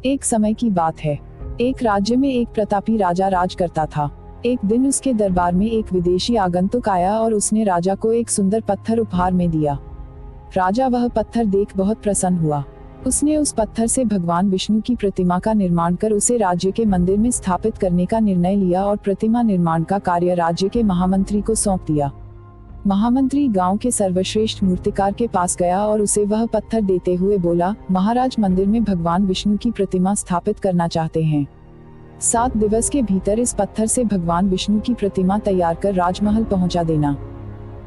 एक समय की बात है। एक राज्य में एक प्रतापी राजा राज करता था। एक दिन उसके दरबार में एक विदेशी आगंतुक आया और उसने राजा को एक सुंदर पत्थर उपहार में दिया। राजा वह पत्थर देख बहुत प्रसन्न हुआ। उसने उस पत्थर से भगवान विष्णु की प्रतिमा का निर्माण कर उसे राज्य के मंदिर में स्थापित करने का निर्णय लिया और प्रतिमा निर्माण का कार्य राज्य के महामंत्री को सौंप दिया। महामंत्री गांव के सर्वश्रेष्ठ मूर्तिकार के पास गया और उसे वह पत्थर देते हुए बोला, महाराज मंदिर में भगवान विष्णु की प्रतिमा स्थापित करना चाहते हैं। 7 दिवस के भीतर इस पत्थर से भगवान विष्णु की प्रतिमा तैयार कर राजमहल पहुंचा देना।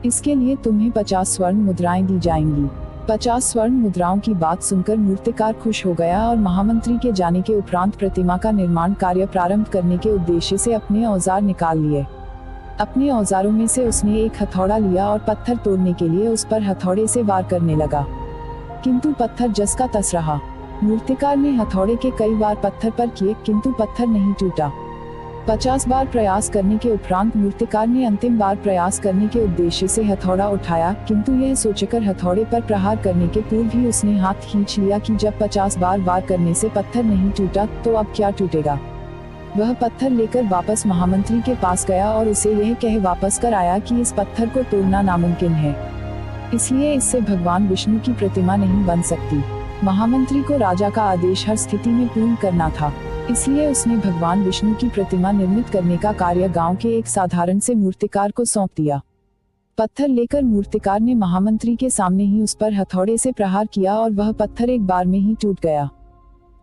इसके लिए तुम्हें 50 स्वर्ण मुद्राएं दी जाएंगी। 50 स्वर्ण मुद्राओं की बात सुनकर मूर्तिकार खुश हो गया और महामंत्री के जाने के उपरांत प्रतिमा का निर्माण कार्य प्रारंभ करने के उद्देश्य से अपने औजार निकाल लिए। अपने औजारों में से उसने एक हथौड़ा लिया और पत्थर तोड़ने के लिए उस पर हथौड़े से वार करने लगा, किंतु पत्थर जस का तस रहा। मूर्तिकार ने हथौड़े के कई बार पत्थर पर किए, किंतु पत्थर नहीं टूटा। 50 बार प्रयास करने के उपरांत मूर्तिकार ने अंतिम बार प्रयास करने के उद्देश्य से हथौड़ा उठाया, किंतु यह सोचकर हथौड़े पर प्रहार करने के पूर्व ही उसने हाथ खींच लिया कि जब 50 बार वार करने से पत्थर नहीं टूटा तो अब क्या टूटेगा। वह पत्थर लेकर वापस महामंत्री के पास गया और उसे यह कह वापस कर आया कि इस पत्थर को तोड़ना नामुमकिन है, इसलिए इससे भगवान विष्णु की प्रतिमा नहीं बन सकती। महामंत्री को राजा का आदेश हर स्थिति में पूर्ण करना था, इसलिए उसने भगवान विष्णु की प्रतिमा निर्मित करने का कार्य गांव के एक साधारण से मूर्तिकार को सौंप दिया। पत्थर लेकर मूर्तिकार ने महामंत्री के सामने ही उस पर हथौड़े से प्रहार किया और वह पत्थर एक बार में ही टूट गया।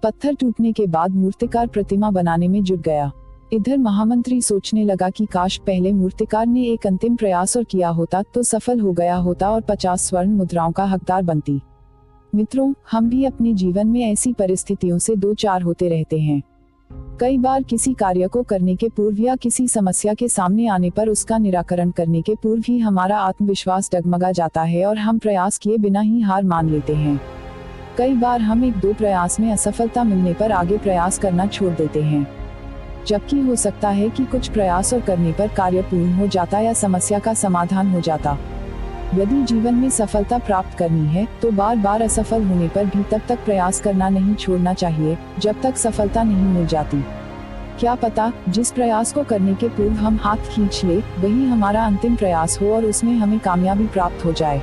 पत्थर टूटने के बाद मूर्तिकार प्रतिमा बनाने में जुट गया। इधर महामंत्री सोचने लगा कि काश पहले मूर्तिकार ने एक अंतिम प्रयास और किया होता तो सफल हो गया होता और 50 स्वर्ण मुद्राओं का हकदार बनती। मित्रों, हम भी अपने जीवन में ऐसी परिस्थितियों से दो चार होते रहते हैं। कई बार किसी कार्य को करने के पूर्व या किसी समस्या के सामने आने पर उसका निराकरण करने के पूर्व ही हमारा आत्मविश्वास डगमगा जाता है और हम प्रयास किए बिना ही हार मान लेते हैं। कई बार हम 1-2 प्रयास में असफलता मिलने पर आगे प्रयास करना छोड़ देते हैं, जबकि हो सकता है कि कुछ प्रयास और करने पर कार्य पूर्ण हो जाता या समस्या का समाधान हो जाता। यदि जीवन में सफलता प्राप्त करनी है तो बार बार असफल होने पर भी तब तक प्रयास करना नहीं छोड़ना चाहिए जब तक सफलता नहीं मिल जाती। क्या पता जिस प्रयास को करने के पूर्व हम हाथ खींच ले वही हमारा अंतिम प्रयास हो और उसमें हमें कामयाबी प्राप्त हो जाए।